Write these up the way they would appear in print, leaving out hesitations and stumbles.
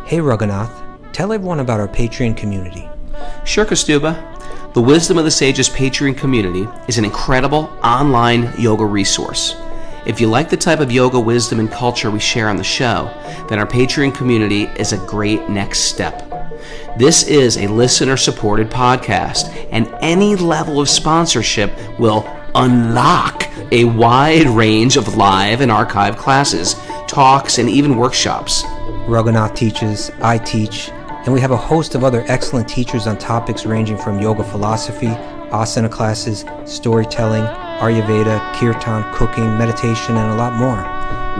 Hey Raghunath, tell everyone about our Patreon community. Sure, Kastuba. The Wisdom of the Sages Patreon community is an incredible online yoga resource. If you like the type of yoga wisdom and culture we share on the show, then our Patreon community is a great next step. This is a listener-supported podcast, and any level of sponsorship will unlock a wide range of live and archived classes, talks, and even workshops. Raghunath teaches, I teach, and we have a host of other excellent teachers on topics ranging from yoga philosophy, asana classes, storytelling, Ayurveda, kirtan, cooking, meditation, and a lot more.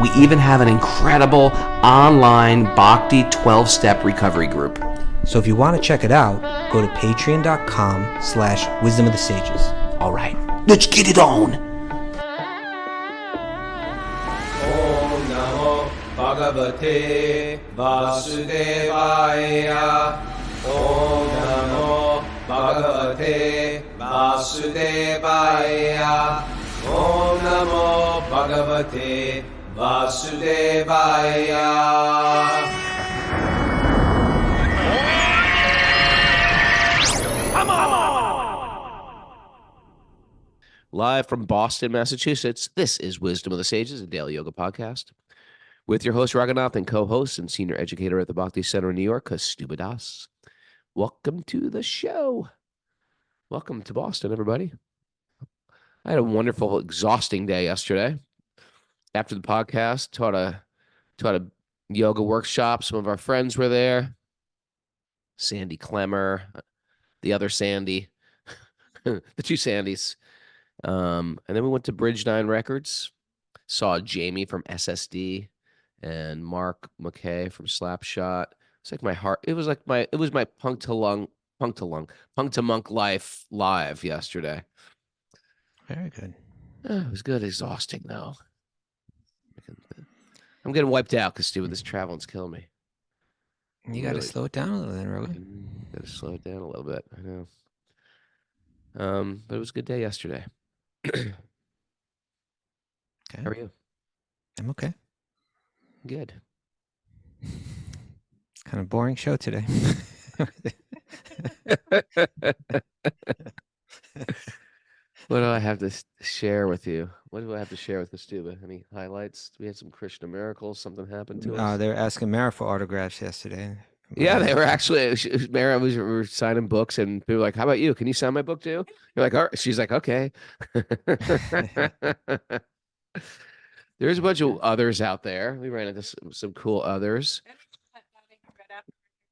We even have an incredible online Bhakti 12-step recovery group. So if you want to check it out, go to patreon.com/wisdom of the sages. All right, let's get it on. Om Namo Bhagavate Vasudevaya. Om Namo Bhagavate Vasudevaya. Om Namo Bhagavate Vasudevaya. Live from Boston, Massachusetts, this is Wisdom of the Sages, a daily yoga podcast, with your host Raghunath and co-host and senior educator at the Bhakti Center in New York, Kastuba Das. Welcome to the show. Welcome to Boston, everybody. I had a wonderful, exhausting day yesterday. After the podcast, taught a yoga workshop. Some of our friends were there. Sandy Clemmer, the other Sandy, the two Sandys. And then we went to Bridge 9 Records, saw Jamie from SSD and Mark McKay from Slapshot. It's like my heart. It was my Punk to Monk life live yesterday. Very good. It was good. Exhausting though. I'm getting wiped out because this traveling's killing me. You got to slow it down a little then, Rogan. Got to slow it down a little bit. I know. But it was a good day yesterday. Okay. How are you? I'm okay. Good. Kind of boring show today. What do I have to share with you? What do I have to share with Kastuba? Any highlights? We had some Krishna miracles. Something happened to us. They were asking Mara for autographs yesterday. Yeah, they were actually. Mara we were signing books, and people were like, "How about you? Can you sign my book too?" You're like, "All right." She's like, "Okay." There's a bunch of others out there. We ran into some cool others.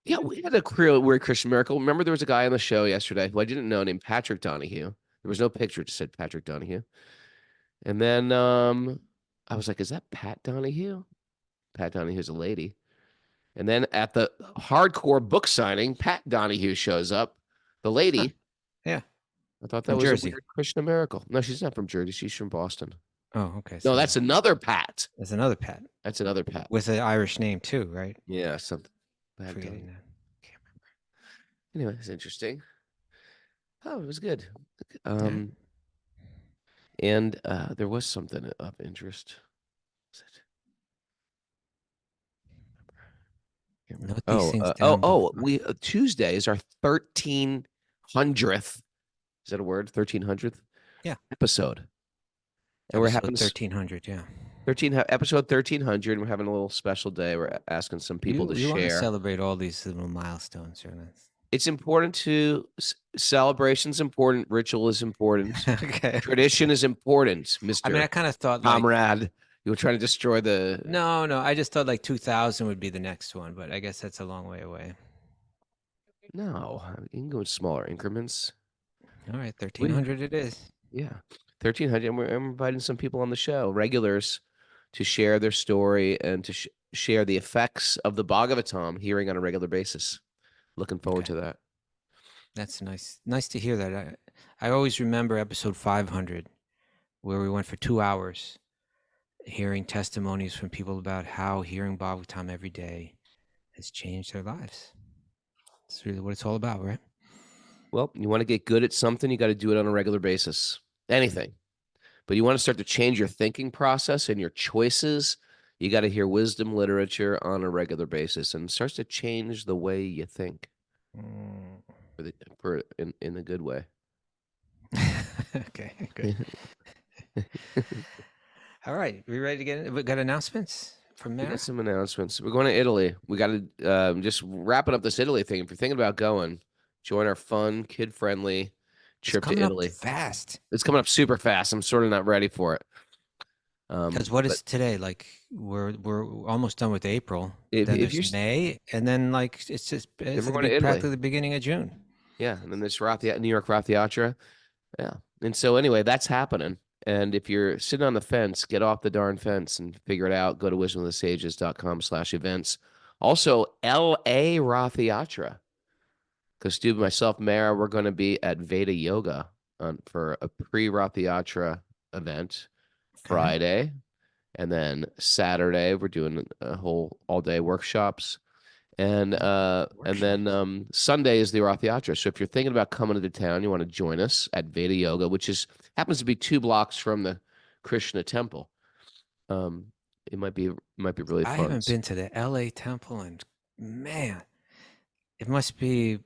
Yeah, we had a weird Christian miracle. Remember, there was a guy on the show yesterday who I didn't know named Patrick Donahue. There was no picture; it just said Patrick Donahue. And then I was like, "Is that Pat Donahue?" Pat Donahue's a lady. And then at the hardcore book signing, Pat Donahue shows up, the lady. Huh. Yeah. I thought that was Jersey. a weird Krishna miracle. No, she's not from Jersey. She's from Boston. Oh, okay. No, that's another Pat. There's another Pat. That's another Pat. With an Irish name too, right? Yeah, something. Forgetting that. Can't remember. Anyway, it's interesting. Oh, it was good. And there was something of interest. We Tuesday is our 1300th. Is that a word? 1300th? Yeah. Episode. And we're having 1300, yeah. Episode 1300, and we're having a little special day. We're asking some people to share. You want to celebrate all these little milestones, right? It's important to celebration's important, ritual is important. Okay. Tradition is important, Mr. I mean, I kind of thought Comrade. You were trying to destroy the... No. I just thought like 2000 would be the next one, but I guess that's a long way away. No, you can go in smaller increments. All right, 1300 it is. Yeah, 1300. And we're inviting some people on the show, regulars, to share their story and to share the effects of the Bhagavatam hearing on a regular basis. Looking forward to that. That's nice. Nice to hear that. I always remember episode 500, where we went for 2 hours hearing testimonies from people about how hearing Bhagavatam every day has changed their lives. It's really what it's all about, right? Well, you want to get good at something, you got to do it on a regular basis. Anything. But you want to start to change your thinking process and your choices, You got to hear wisdom literature on a regular basis, and it starts to change the way you think Mm. in a good way. Okay, good. All right, we ready to get in? We got announcements from We Mara? got some announcements. We're going to Italy. We got to just wrapping up this Italy thing. If you're thinking about going, join our fun, kid-friendly It's trip to coming up Italy. fast. It's coming up super fast. I'm sort of not ready for it. Because what but is today? Like we're almost done with April. if Then if you're there's May, and then like it's just it's we're going to Italy. practically the beginning of June. Yeah, and then there's New York Rathiatra. Yeah, and so anyway, that's happening. And if you're sitting on the fence, get off the darn fence and figure it out. Go to wisdomofthesages.com/events. Also, L.A. Rathiatra. Because Stu, myself, Mara, we're going to be at Veda Yoga for a pre-Rathiatra event Friday. And then Saturday, we're doing a whole all-day workshops. And then Sunday is the Rathiatra. So if you're thinking about coming to town, you want to join us at Veda Yoga, which happens to be 2 blocks from the Krishna temple. It might be really fun. I haven't been to the LA temple, and man, it must be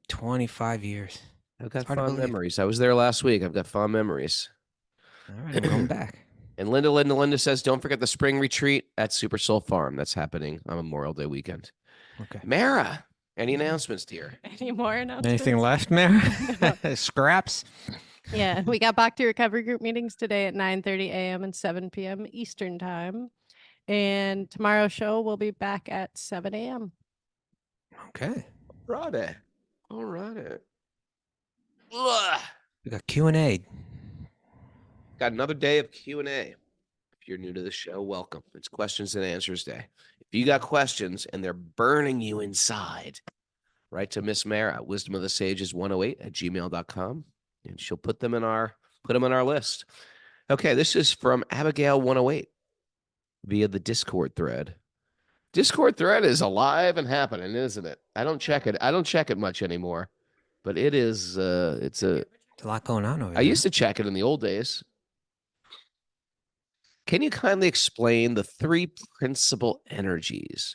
25 years. I've got It's hard to fond believe. memories. I was there last week. I've got fond memories. All right, I'm going back. And Linda says, don't forget the spring retreat at Super Soul Farm. That's happening on Memorial Day weekend. Okay. Mara, any announcements, dear? Any more announcements? Anything left, Mara? Scraps? Yeah, we got Bhakti Recovery Group meetings today at 9:30 a.m. and 7 p.m. Eastern Time. And tomorrow's show will be back at 7 a.m. Okay. All right. We got Q&A. Got another day of Q&A. If you're new to the show, welcome. It's questions and answers day. If you got questions and they're burning you inside, write to Miss Mara, wisdomofthesages108@gmail.com, and she'll put them on our list. Okay, this is from Abigail108 via the Discord thread. Discord thread is alive and happening, isn't it? I don't check it much anymore, but it is. It's a lot going on over there. I used to check it in the old days. Can you kindly explain the 3 principal energies,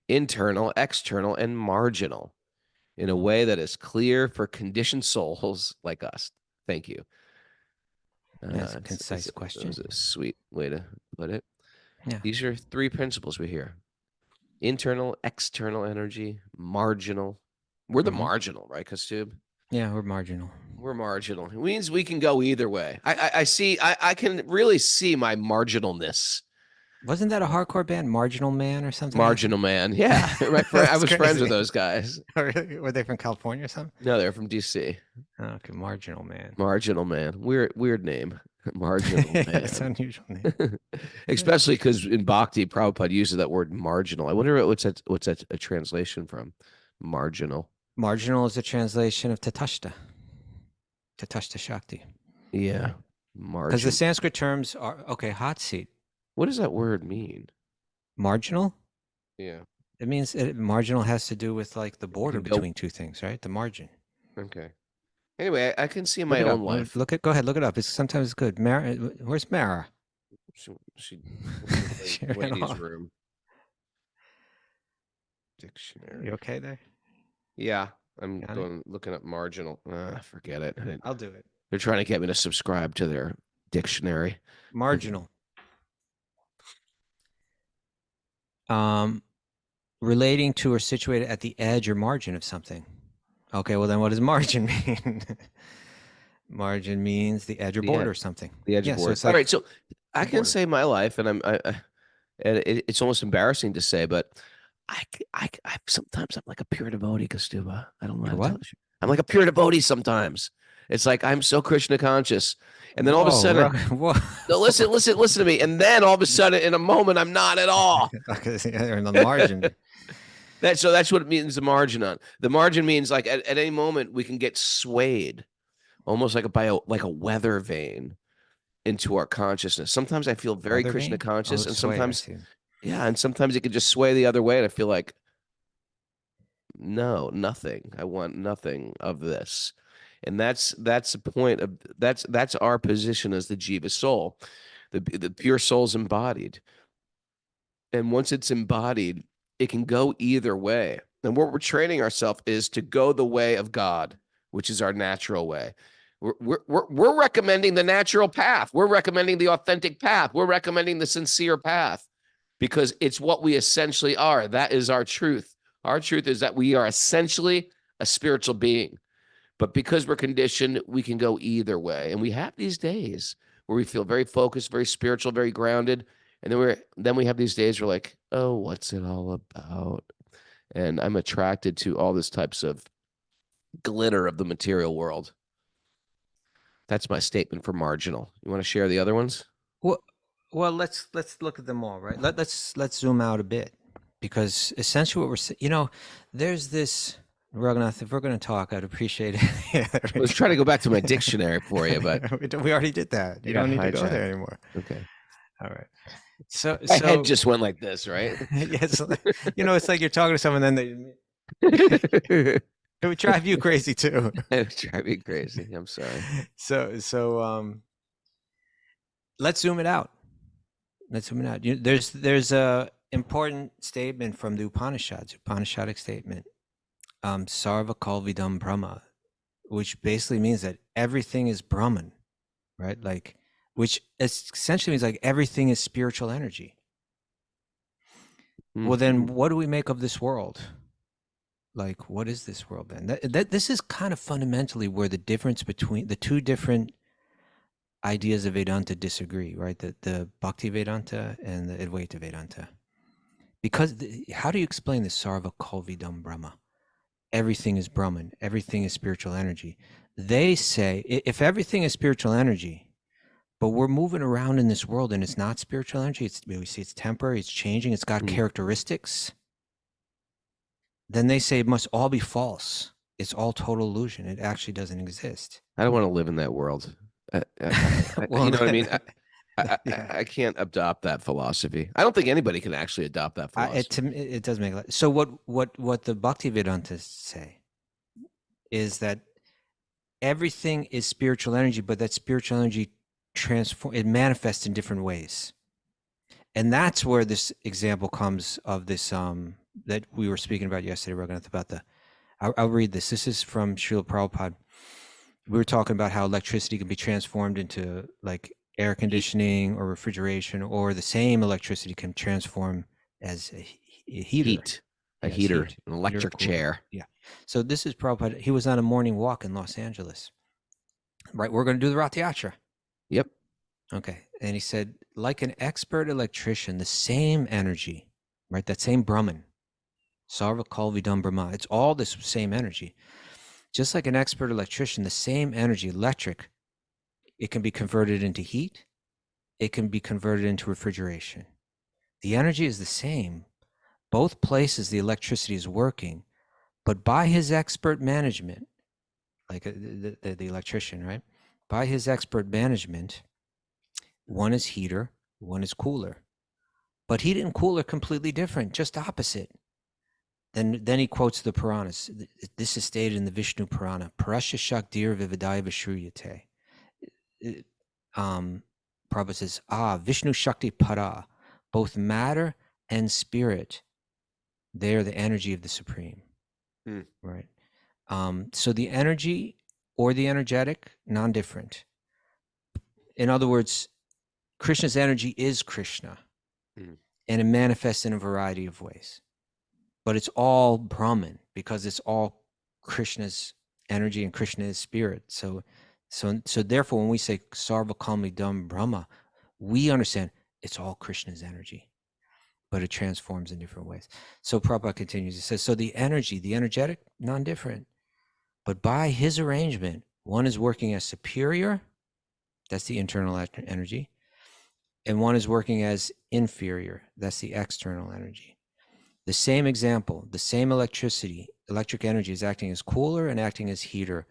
internal, external, and marginal, in a way that is clear for conditioned souls like us? Thank you. That's a concise question. That was a sweet way to put it. Yeah. These are 3 principles we hear. Internal, external energy, marginal. We're the marginal, right, Kastub? Yeah, we're marginal. We're marginal. It means we can go either way. I can really see my marginalness. Wasn't that a hardcore band, Marginal Man or something? Marginal Man. Yeah. Right. I was friends with those guys. Were they from California or something? No, they're from DC. Oh, okay, Marginal Man. Marginal Man. Weird name. Marginal Man. It's an unusual name. Especially because in Bhakti, Prabhupada uses that word marginal. I wonder what's that a translation from? Marginal. Marginal is a translation of Tatashta. Tatashta Shakti. Yeah. Marginal. Because the Sanskrit terms are, okay, hot seat. What does that word mean? Marginal? Yeah. It means marginal has to do with like the border go- between 2 things, right? The margin. Okay. Anyway, I can see in my Look it own up. life. Go ahead, look it up. Sometimes it's good. Mara, where's Mara? She She ran ladies' off. room. Dictionary. You okay there? Yeah, I'm Got it? looking up marginal. Forget it. I'll do it. They're trying to get me to subscribe to their dictionary. Marginal. Relating to or situated at the edge or margin of something. Okay, well then what does margin mean? Margin means the edge or The border edge. or something. The edge Yeah, of so border. it's All like right, so I the can border. say my life, and it's almost embarrassing to say, but I sometimes I'm like a pure devotee, Kastuba. I don't know. You're how to what? tell you. I'm like a pure devotee sometimes. It's like I'm so Krishna conscious, and then all of a Whoa, sudden, whoa. no, listen to me, and then all of a sudden, in a moment, I'm not at all. Okay, yeah, they're in the margin. That's what it means. The margin on the margin means like at any moment we can get swayed, almost like by a weather vane into our consciousness. Sometimes I feel very Weather Krishna vane? conscious, Oh, and sway, I sometimes see. and sometimes it could just sway the other way, and I feel like no, nothing. I want nothing of this. And that's the point of that's our position as the Jiva soul. The pure soul's embodied. And once it's embodied, it can go either way. And what we're training ourselves is to go the way of God, which is our natural way. We're recommending the natural path. We're recommending the authentic path. We're recommending the sincere path because it's what we essentially are. That is our truth. Our truth is that we are essentially a spiritual being. But because we're conditioned, we can go either way. And we have these days where we feel very focused, very spiritual, very grounded. And then we have these days where we're like, oh, what's it all about? And I'm attracted to all these types of glitter of the material world. That's my statement for marginal. You want to share the other ones? Well, let's look at them all, right? Let's zoom out a bit, because essentially what we're saying, there's this, Raghunath, if we're going to talk, I'd appreciate it. I was trying to go back to my dictionary for you, but we already did that. You don't need to go there anymore. Okay. All right. So my head just went like this, right? Yes. It's like you're talking to someone, then it would drive you crazy too. It would drive me crazy. I'm sorry. So let's zoom it out. There's a important statement from the Upanishads, Upanishadic statement, Sarva Kalvidam Brahma, which basically means that everything is Brahman, right? Like, which essentially means like everything is spiritual energy. Well, then what do we make of this world? Like, what is this world then? This is kind of fundamentally where the difference between the two different ideas of Vedanta disagree, right? The Bhakti Vedanta and the Advaita Vedanta. Because how do you explain the Sarva Kalvidam Brahma? Everything is Brahman, everything is spiritual energy. They say, if everything is spiritual energy, but we're moving around in this world and it's not spiritual energy, we see it's temporary, it's changing, it's got characteristics, then they say it must all be false. It's all total illusion. It actually doesn't exist. I don't want to live in that world. Well, you know what I mean? I can't adopt that philosophy. I don't think anybody can actually adopt that philosophy. It does make sense. So what the Bhakti Vedantas say is that everything is spiritual energy, but that spiritual energy it manifests in different ways. And that's where this example comes of this that we were speaking about yesterday, Raghunath, about I'll read this. This is from Srila Prabhupada. We were talking about how electricity can be transformed into like air conditioning or refrigeration, or the same electricity can transform as a heater. An electric chair. Yeah. So this is Prabhupada. He was on a morning walk in Los Angeles. Right. We're going to do the Rath Yatra. Yep. Okay. And he said, like an expert electrician, the same energy, right? That same Brahman, Sarva Kalvidam Brahma, it's all this same energy. Just like an expert electrician, the same energy, electric, it can be converted into heat. It can be converted into refrigeration. The energy is the same. Both places the electricity is working, but by his expert management, like the electrician, right? By his expert management, one is heater, one is cooler. But heat and cooler completely different, just opposite. Then he quotes the Puranas. This is stated in the Vishnu Purana. Parasya Shaktir Vividaya Vishruyate. Prabhupada says, Vishnu Shakti Para, both matter and spirit, they are the energy of the Supreme. Right? So the energy or the energetic, non-different. In other words, Krishna's energy is Krishna, and it manifests in a variety of ways. But it's all Brahman because it's all Krishna's energy and Krishna is spirit. So therefore, when we say Sarva Kalvidam Brahma, we understand it's all Krishna's energy, but it transforms in different ways. So Prabhupada continues, he says, so the energy, the energetic, non-different, but by his arrangement, one is working as superior, that's the internal energy, and one is working as inferior, that's the external energy. The same example, the same electric energy is acting as cooler and acting as heater,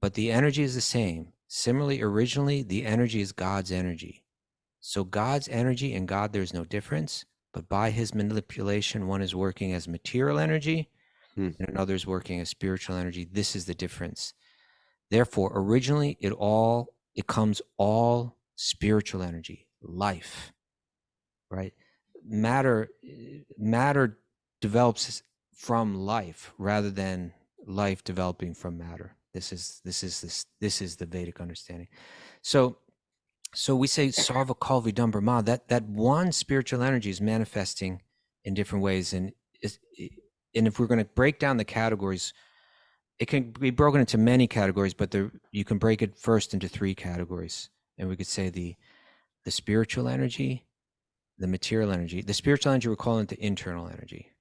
but the energy is the same. Similarly, originally, the energy is God's energy. So God's energy and God, there's no difference, but by his manipulation, one is working as material energy and another is working as spiritual energy. This is the difference. Therefore, originally, it comes all spiritual energy, life, right? matter develops from life rather than life developing from matter. This is the Vedic understanding. So we say Sarva Kalvidam Brahma, that one spiritual energy is manifesting in different ways. And if we're going to break down the categories, it can be broken into many categories, but you can break it first into 3 categories. And we could say the spiritual energy, the material energy. The spiritual energy, we're calling it the internal energy.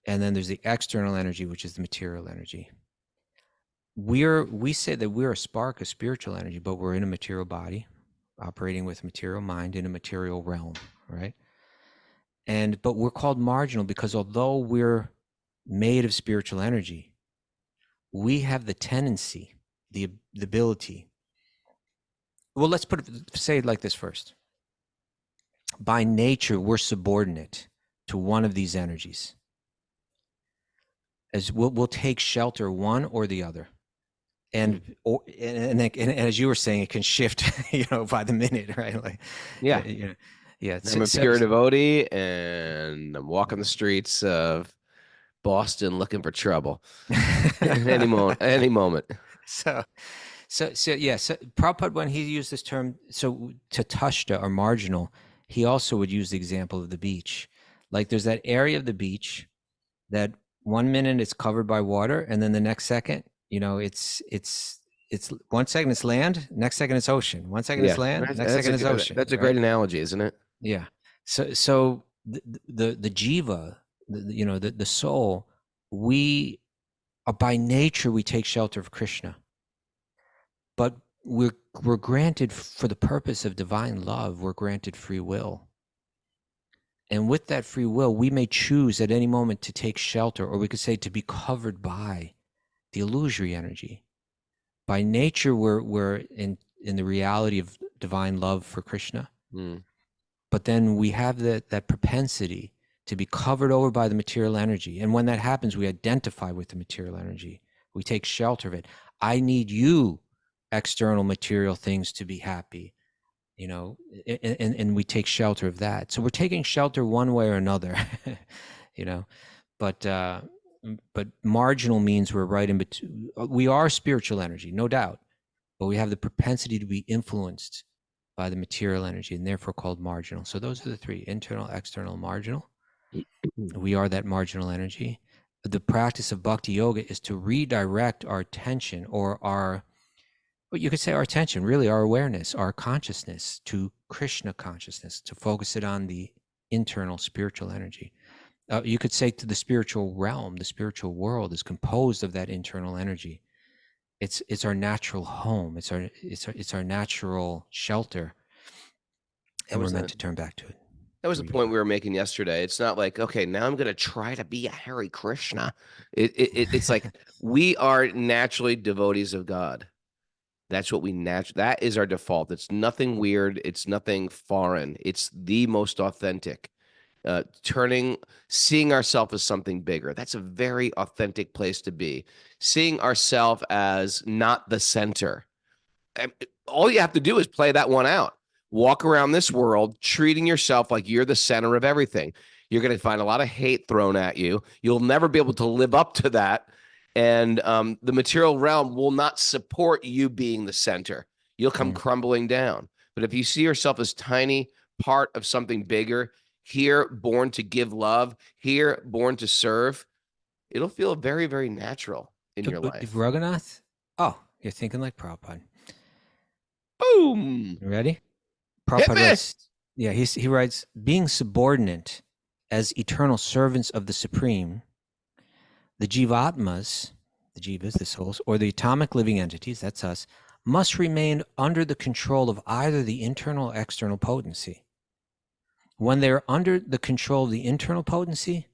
And then there's the external energy, which is the material energy. We say that we're a spark of spiritual energy, but we're in a material body, operating with material mind in a material realm, right? But we're called marginal because although we're made of spiritual energy, we have the tendency, the ability. Well, let's say it like this first. By nature, we're subordinate to one of these energies. As we'll take shelter one or the other. And as you were saying, it can shift, by the minute, right? Like, Yeah. Yeah. I'm a pure devotee, and I'm walking the streets of Boston looking for trouble any moment. So Prabhupada, when he used this term, so tatashta or marginal, he also would use the example of the beach. Like there's that area of the beach that 1 minute it's covered by water, and then the next second, it's 1 second it's land, next second it's ocean. 1 second it's land, next second it's ocean. That's a great analogy, isn't it? Yeah. So the jiva, the soul, we are by nature, we take shelter of Krishna, but we're granted, for the purpose of divine love, we're granted free will. And with that free will, we may choose at any moment to take shelter, or we could say to be covered by the illusory energy. By nature, we're in the reality of divine love for Krishna. But then we have that propensity to be covered over by the material energy. And when that happens, we identify with the material energy. We take shelter of it. I need you, external material things, to be happy. And we take shelter of that. So we're taking shelter one way or another, but marginal means we're right in between. We are spiritual energy, no doubt, but we have the propensity to be influenced by the material energy, and therefore called marginal. So those are the 3: internal, external, marginal. We are that marginal energy. The practice of bhakti yoga is to redirect our attention, or you could say our attention, really our awareness, our consciousness, to Krishna consciousness, to focus it on the internal spiritual energy. You could say to the spiritual realm, the spiritual world is composed of that internal energy. It's our natural home. It's our natural shelter, and we're meant to turn back to it. That was the point we were making yesterday. It's not like, okay, now I'm going to try to be a Hare Krishna. It's like we are naturally devotees of God. That's what that is our default. It's nothing weird. It's nothing foreign. It's the most authentic. Seeing ourselves as something bigger. That's a very authentic place to be. Seeing ourselves as not the center. All you have to do is play that one out. Walk around this world treating yourself like you're the center of everything. You're going to find a lot of hate thrown at you. You'll never be able to live up to that. And the material realm will not support you being the center. You'll come crumbling down. But if you see yourself as tiny part of something bigger, here born to give love, here born to serve, it'll feel very, very natural in your life. Raghunath? Oh, you're thinking like Prabhupada. Boom. You ready? Prabhupada writes, he writes, being subordinate as eternal servants of the Supreme, the jivatmas, the jivas, the souls, or the atomic living entities, that's us, must remain under the control of either the internal or external potency. When they're under the control of the internal potency,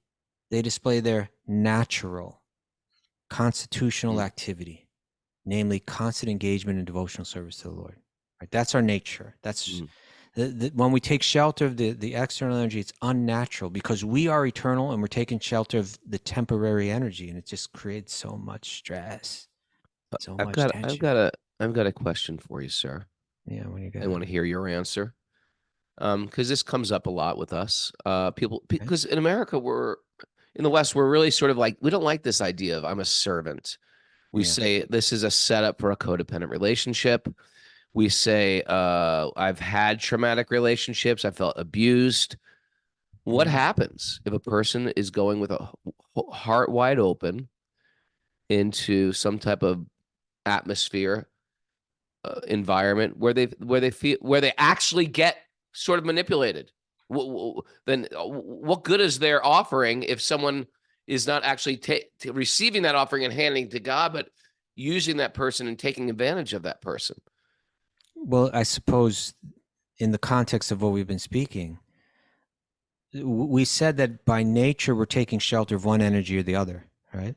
they display their natural, constitutional activity, namely constant engagement in devotional service to the Lord. Right? That's our nature. That's when we take shelter of the external energy, it's unnatural because we are eternal and we're taking shelter of the temporary energy, and it just creates so much stress, so much tension. I've got a question for you, sir. Yeah, when you get, I want to hear your answer. because this comes up a lot with us. People, because in America, in the West, we're really sort of like, we don't like this idea of I'm a servant. We Yeah. say this is a setup for a codependent relationship. We say, I've had traumatic relationships. I felt abused. What Mhm. happens if a person is going with a heart wide open into some type of atmosphere, environment where they actually get sort of manipulated? Then what good is their offering if someone is not actually receiving that offering and handing it to God, but using that person and taking advantage of that person? Well, I suppose in the context of what we've been speaking, we said that by nature we're taking shelter of one energy or the other, right?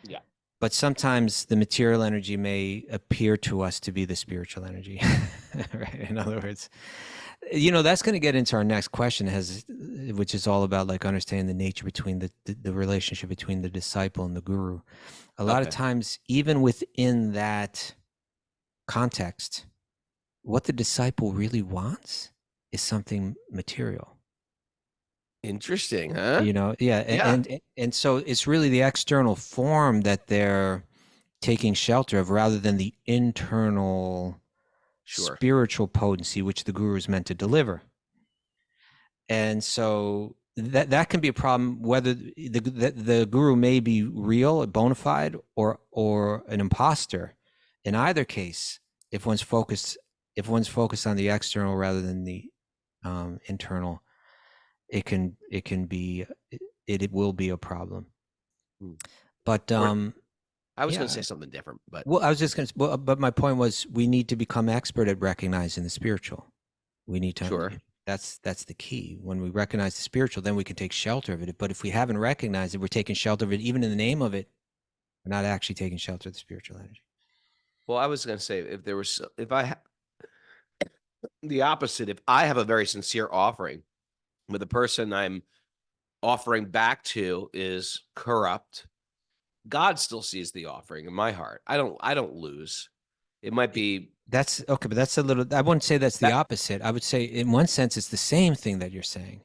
Yeah. But sometimes the material energy may appear to us to be the spiritual energy, right? In other words, that's going to get into our next question, which is all about like understanding the nature between the relationship between the disciple and the guru. A lot of Okay. times, even within that context, what the disciple really wants is something material. Interesting, huh? Yeah, Yeah. and so it's really the external form that they're taking shelter of rather than the internal Sure. spiritual potency which the guru is meant to deliver. And so that can be a problem, whether the guru may be real, a bona fide, or an imposter. In either case, if one's focused on the external rather than the internal, it will be a problem. Hmm. But I was yeah. going to say something different, but Well, I was just going to. But my point was, we need to become expert at recognizing the spiritual. We need to. Sure. That's the key. When we recognize the spiritual, then we can take shelter of it. But if we haven't recognized it, we're taking shelter of it, even in the name of it. We're not actually taking shelter of the spiritual energy. Well, I was going to say, the opposite, if I have a very sincere offering, but the person I'm offering back to is corrupt, God still sees the offering in my heart. I don't lose. It might be That's okay, but that's a little. I wouldn't say that's the That- opposite. I would say, in one sense, it's the same thing that you're saying.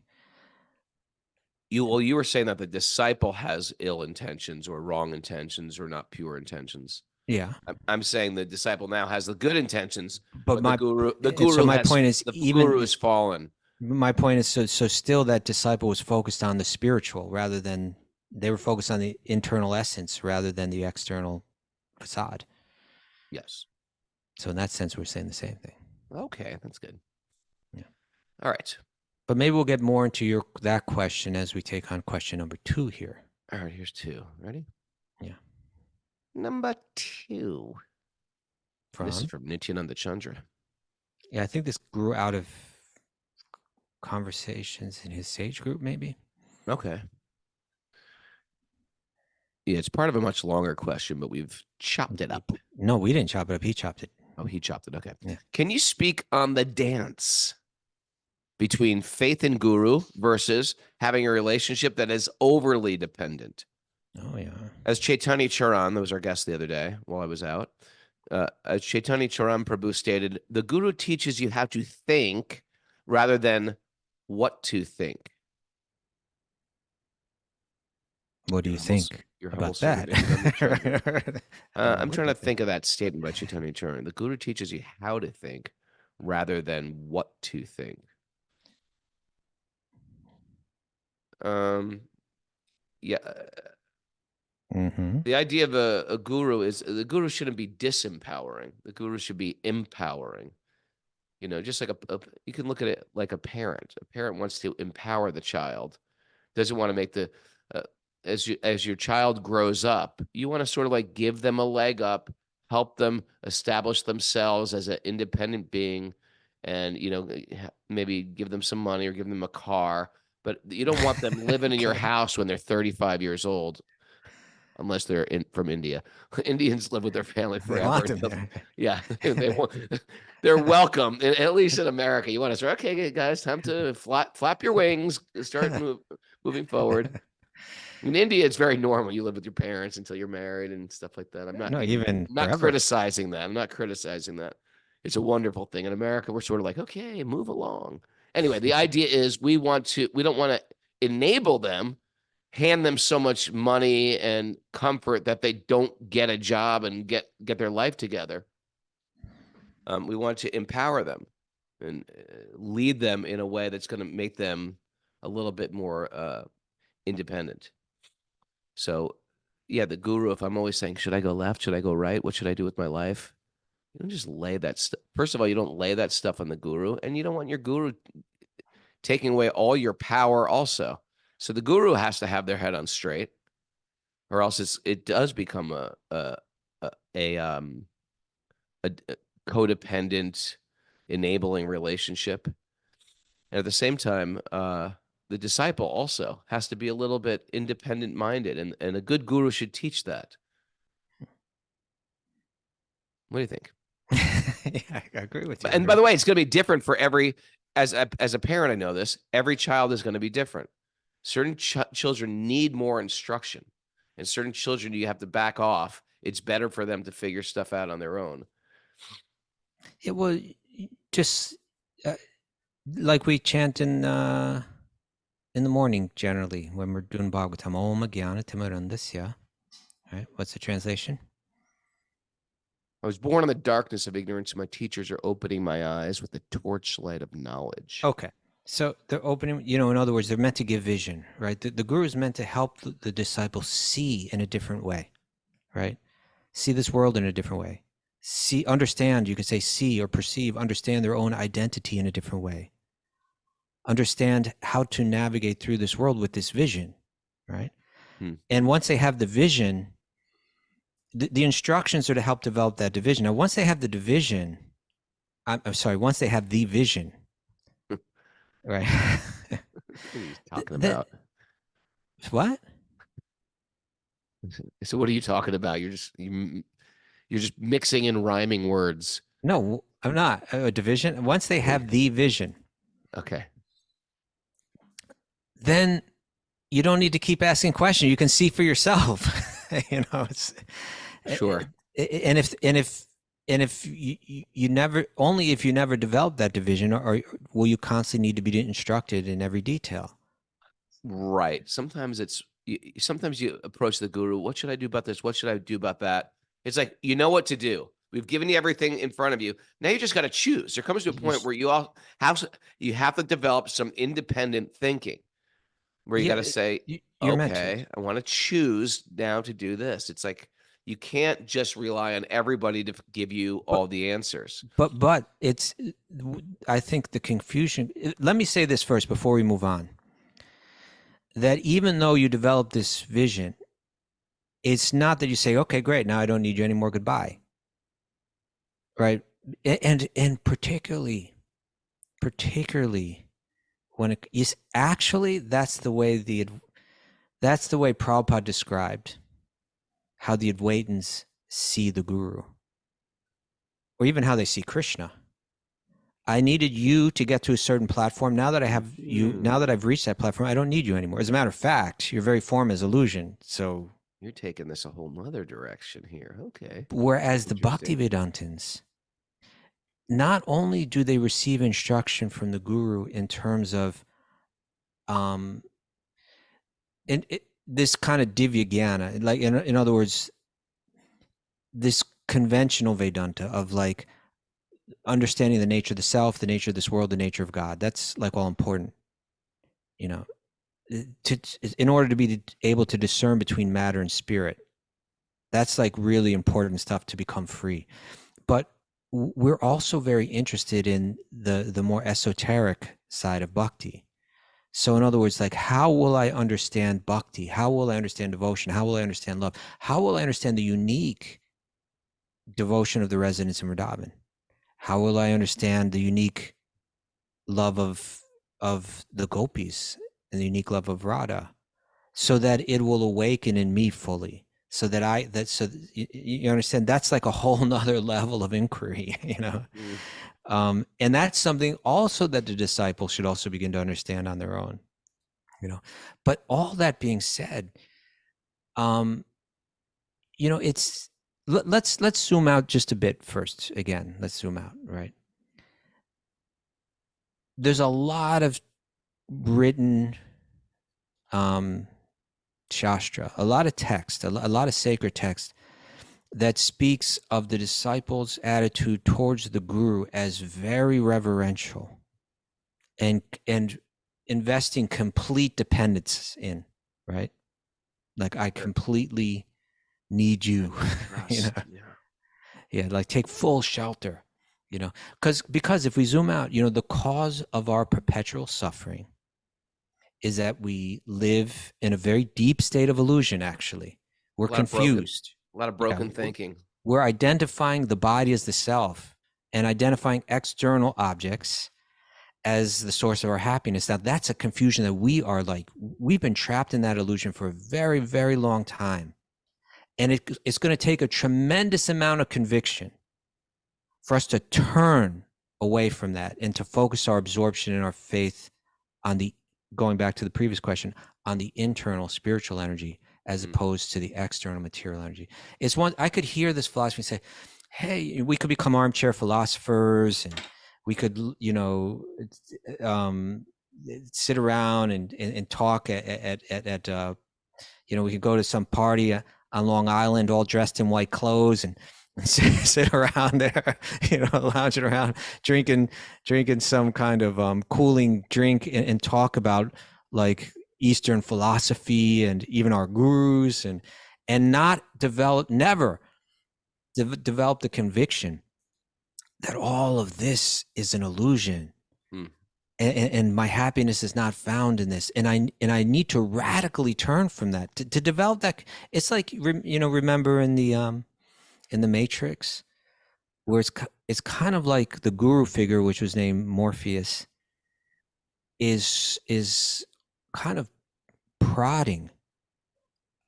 you were saying that the disciple has ill intentions or wrong intentions or not pure intentions. Yeah, I'm saying the disciple now has the good intentions, but the my guru point is, the even guru has fallen. my point is, so still that disciple was focused on the spiritual rather than, they were focused on the internal essence rather than the external facade. Yes. So in that sense, we're saying the same thing. Okay, that's good. Yeah. All right. But maybe we'll get more into that question as we take on question number 2 here. All right, here's 2. Ready? Yeah. Number 2. This is from Nityananda Chandra. Yeah, I think this grew out of conversations in his sage group, maybe. Okay. Yeah, it's part of a much longer question, but we've chopped it up. No, we didn't chop it up. He chopped it. Oh, he chopped it. Okay. Yeah. Can you speak on the dance between faith and guru versus having a relationship that is overly dependent? Oh, yeah. As Chaitanya Charan, that was our guest the other day while I was out, as Chaitanya Charan Prabhu stated, the guru teaches you how to think rather than what to think. What do you think about that? I'm trying to think of that statement by Chaitanya Charan. The guru teaches you how to think rather than what to think. Yeah. Mm-hmm. The idea of a guru is the guru shouldn't be disempowering. The guru should be empowering. Just like you can look at it like a parent. A parent wants to empower the child, doesn't want to make as your child grows up, you want to sort of like give them a leg up, help them establish themselves as an independent being, and maybe give them some money or give them a car. But you don't want them living in your house when they're 35 years old. Unless they're from India. Indians live with their family forever. Yeah, they're welcome. At least in America, you want to say, okay, guys, time to flap your wings, start moving forward. In India, it's very normal. You live with your parents until you're married and stuff like that. I'm not criticizing that. I'm not criticizing that. It's a wonderful thing. In America, we're sort of like, okay, move along. Anyway, the idea is we don't want to enable them, hand them so much money and comfort that they don't get a job and get their life together. We want to empower them and lead them in a way that's going to make them a little bit more independent. So, yeah, the guru, if I'm always saying, should I go left? Should I go right? What should I do with my life? You don't just lay that stuff. First of all, you don't lay that stuff on the guru, and you don't want your guru taking away all your power also. So the guru has to have their head on straight, or else it does become a codependent, enabling relationship. And at the same time, the disciple also has to be a little bit independent minded, and a good guru should teach that. What do you think? Yeah, I agree with you. And by the way, it's going to be different for every, as a parent, I know this, every child is going to be different. Certain children need more instruction, and certain children you have to back off. It's better for them to figure stuff out on their own. It was just like we chant in the morning generally when we're doing Bhagavatam. Om Jnana Timirandasya. Right? What's the translation? I was born in the darkness of ignorance, and my teachers are opening my eyes with the torchlight of knowledge. Okay. So they're opening, in other words, they're meant to give vision, right? The guru is meant to help the disciple see in a different way, right? See this world in a different way. Understand, you could say see or perceive, understand their own identity in a different way. Understand how to navigate through this world with this vision, right? And once they have the vision, the instructions are to help develop that division. Now, once they have the division, once they have the vision, right? What are you talking about? What? So what are you talking about? You're just mixing and rhyming words. No, I'm not. A division. Once they have the vision, okay, then you don't need to keep asking questions. You can see for yourself. It's sure. And if you never develop that division, or will you constantly need to be instructed in every detail? Right. Sometimes you approach the guru. What should I do about this? What should I do about that? It's like, you know what to do. We've given you everything in front of you. Now you just got to choose. There comes to a point where you have to develop some independent thinking, where you got to say, okay, I want to choose now to do this. It's like, you can't just rely on everybody to give you all the answers. But I think the confusion, let me say this first before we move on, that even though you develop this vision, it's not that you say, okay, great, now I don't need you anymore, goodbye. Right? And particularly when it is actually, that's the way Prabhupada described how the Advaitins see the guru, or even how they see Krishna. I needed you to get to a certain platform. Now that I have you, now that I've reached that platform, I don't need you anymore. As a matter of fact, your very form is illusion. So you're taking this a whole nother direction here. Okay. Whereas the Bhaktivedantins, not only do they receive instruction from the guru in terms of this kind of divya jnana, like in other words, this conventional Vedanta of like understanding the nature of the self, the nature of this world, the nature of God. That's like all important, in order to be able to discern between matter and spirit. That's like really important stuff to become free. But we're also very interested in the more esoteric side of bhakti. So in other words, like, how will I understand bhakti? How will I understand devotion? How will I understand love? How will I understand the unique devotion of the residents in Vrindavan? How will I understand the unique love of the gopis and the unique love of Radha, so that it will awaken in me fully? So that you understand, that's like a whole nother level of inquiry, and that's something also that the disciple should also begin to understand on their own, But all that being said, it's let's zoom out just a bit first. Again, let's zoom out, right? there's a lot of written Shastra, a lot of text, a lot of sacred text that speaks of the disciples' attitude towards the guru as very reverential and investing complete dependence in, right? Like, I completely need you, you know? Yeah, like take full shelter, you know, because if we zoom out, you know, the cause of our perpetual suffering is that we live in a very deep state of illusion. Actually, we're A lot of broken- confused. A lot of broken thinking. We're identifying the body as the self and identifying external objects as the source of our happiness. Now, that's a confusion that we've been trapped in that illusion for a very, very long time. And it's going to take a tremendous amount of conviction for us to turn away from that and to focus our absorption and our faith on going back to the previous question, on the internal spiritual energy as opposed to the external material energy. I could hear this philosophy say, hey, we could become armchair philosophers, and we could, you know, sit around and talk at you know, we could go to some party on Long Island all dressed in white clothes and sit around there, you know, lounging around, drinking some kind of cooling drink and talk about like Eastern philosophy and even our gurus, and not never develop the conviction that all of this is an illusion. And my happiness is not found in this, and I need to radically turn from that to develop that. It's like, you know, remember in the Matrix, where it's kind of like the guru figure, which was named Morpheus, is kind of prodding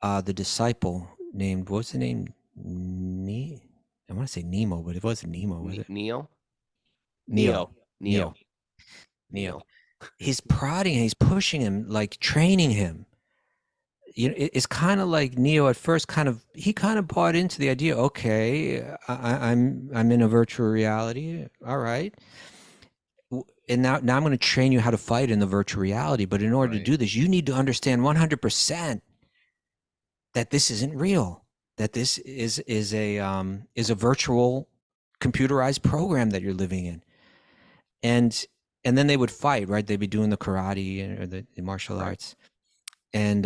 the disciple named, what's the name? I want to say Nemo, but it wasn't Nemo, was it? Neo. He's prodding, he's pushing him, like training him. You know, it's kind of like Neo at first he kind of bought into the idea. Okay, I'm in a virtual reality. All right. And now I'm going to train you how to fight in the virtual reality. But in order to do this, you need to understand 100% that this isn't real, that this is a virtual computerized program that you're living in. And then they would fight, right? They'd be doing the karate or the martial arts. And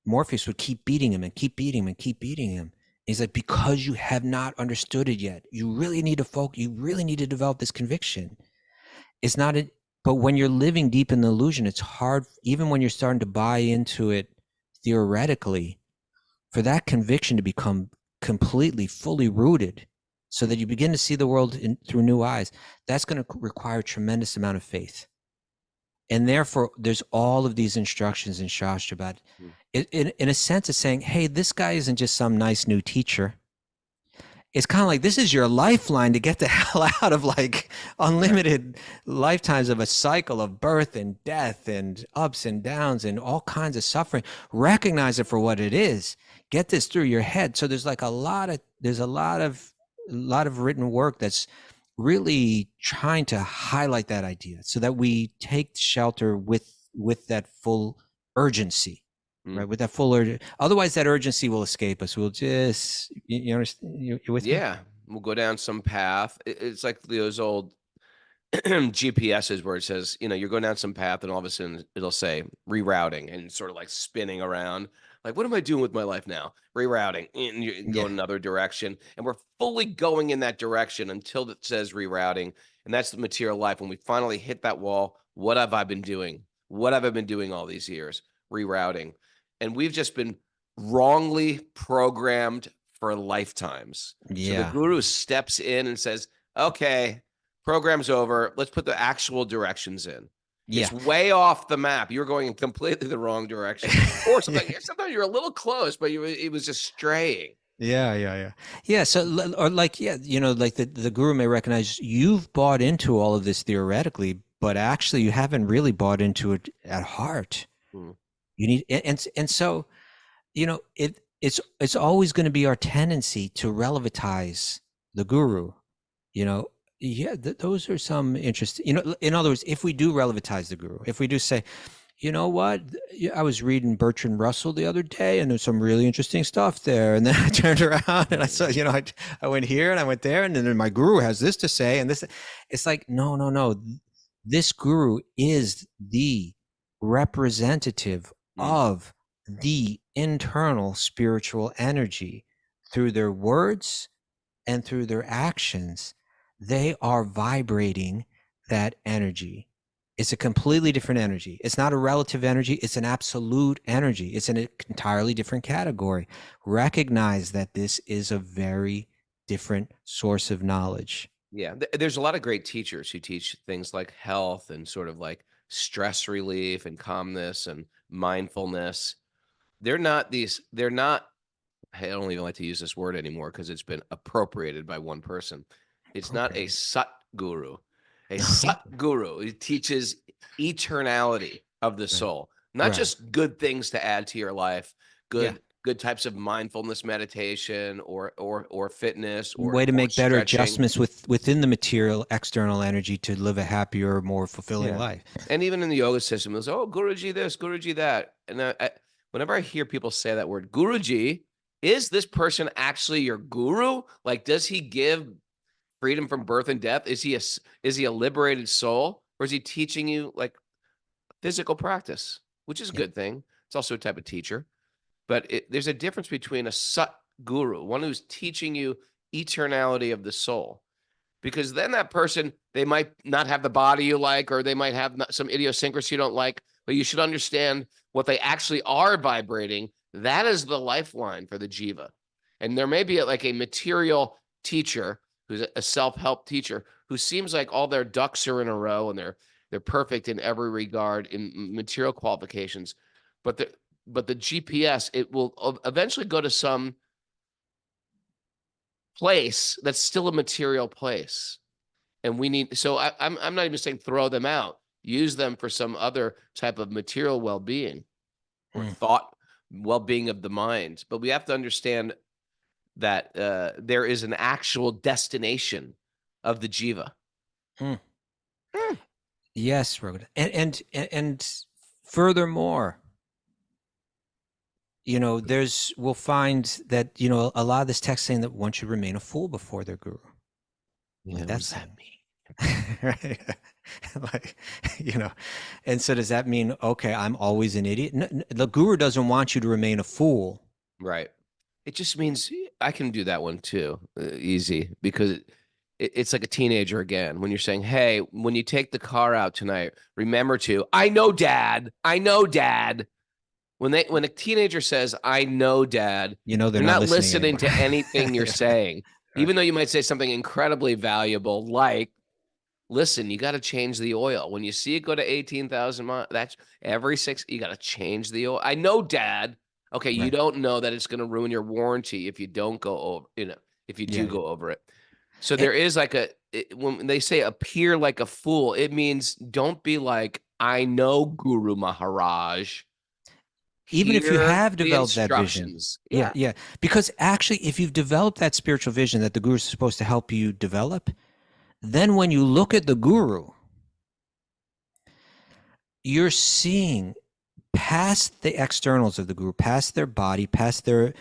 Morpheus would keep beating him and keep beating him and keep beating him. He's like, because you have not understood it yet. You really need to focus. You really need to develop this conviction. It's not but when you're living deep in the illusion, it's hard, even when you're starting to buy into it theoretically, for that conviction to become completely, fully rooted, so that you begin to see the world through new eyes. That's going to require a tremendous amount of faith. And therefore, there's all of these instructions in Shastra about it. In a sense, it's saying, hey, this guy isn't just some nice new teacher. It's kind of like, this is your lifeline to get the hell out of like unlimited lifetimes of a cycle of birth and death and ups and downs and all kinds of suffering. Recognize it for what it is. Get this through your head. So there's like a lot of written work that's really trying to highlight that idea, so that we take shelter with that full urgency, right? With that full urgency. Otherwise, that urgency will escape us. We'll just, you understand? You're with me? Yeah, we'll go down some path. It's like those old GPSs where it says, you know, you're going down some path, and all of a sudden it'll say rerouting, and sort of like spinning around. Like, what am I doing with my life now? Rerouting, and you go in another direction, and we're fully going in that direction until it says rerouting, and that's the material life. When we finally hit that wall, what have I been doing? What have I been doing all these years? Rerouting, and we've just been wrongly programmed for lifetimes. Yeah. So the guru steps in and says, "Okay, program's over. Let's put the actual directions in." Yeah. It's way off the map. You're going in completely the wrong direction. Or sometimes you're a little close, but it was just straying. Yeah. So, or like, you know, like the guru may recognize you've bought into all of this theoretically, but actually you haven't really bought into it at heart. You need, and so, you know, it's always going to be our tendency to relativize the guru. You know, Yeah, those are some interesting, in other words, if we do relativize the guru, if we do say, you know what, I was reading Bertrand Russell the other day and there's some really interesting stuff there. And then I turned around and I saw, I went here and I went there and then my guru has this to say and this. It's like, no. This guru is the representative of the internal spiritual energy through their words and through their actions. They are vibrating that energy. It's a completely different energy. It's not a relative energy. It's an absolute energy. It's an entirely different category. Recognize that this is a very different source of knowledge. Yeah. There's a lot of great teachers who teach things like health and sort of like stress relief and calmness and mindfulness. They're not, I don't even like to use this word anymore because it's been appropriated by one person. It's not a Sat Guru. A Sat Guru, he teaches eternality of the soul, not just good things to add to your life, good types of mindfulness meditation or fitness or way to make better stretching. adjustments within the material external energy to live a happier, more fulfilling life. And even in the yoga system, it's, oh, Guruji this, Guruji that. And whenever I hear people say that word, Guruji, is this person actually your guru? Like, does he give freedom from birth and death? Is he a liberated soul, or is he teaching you like physical practice, which is a good thing? It's also a type of teacher, but there's a difference between a Sat Guru, one who's teaching you eternality of the soul, because then that person, they might not have the body you like, or they might have some idiosyncrasy you don't like, but you should understand what they actually are vibrating. That is the lifeline for the jiva. And there may be a material teacher who's a self-help teacher who seems like all their ducks are in a row and they're perfect in every regard in material qualifications, but the GPS, it will eventually go to some place that's still a material place. And we need, so I'm not even saying throw them out, use them for some other type of material well-being or thought well-being of the mind. But we have to understand that there is an actual destination of the jiva. Yes, Rogan. And furthermore, we'll find that, a lot of this text saying that one should remain a fool before their guru. Yeah, what does that mean? Right? And so does that mean, okay, I'm always an idiot? No, the guru doesn't want you to remain a fool. Right. It just means I can do that one too, easy, because it's like a teenager again. When you're saying, hey, when you take the car out tonight, remember to, I know, Dad. When a teenager says, I know, Dad, they're not listening to anything you're saying, even though you might say something incredibly valuable, like, listen, you got to change the oil. When you see it go to 18,000 miles, that's every 6, you got to change the oil. I know, Dad. Okay, you don't know that it's going to ruin your warranty if you don't go over, if you do go over it. So there is when they say appear like a fool, it means don't be like, I know, Guru Maharaj. Even if you have developed that vision. Yeah. Because actually, if you've developed that spiritual vision that the guru is supposed to help you develop, then when you look at the guru, you're seeing past the externals of the guru, past their body, past their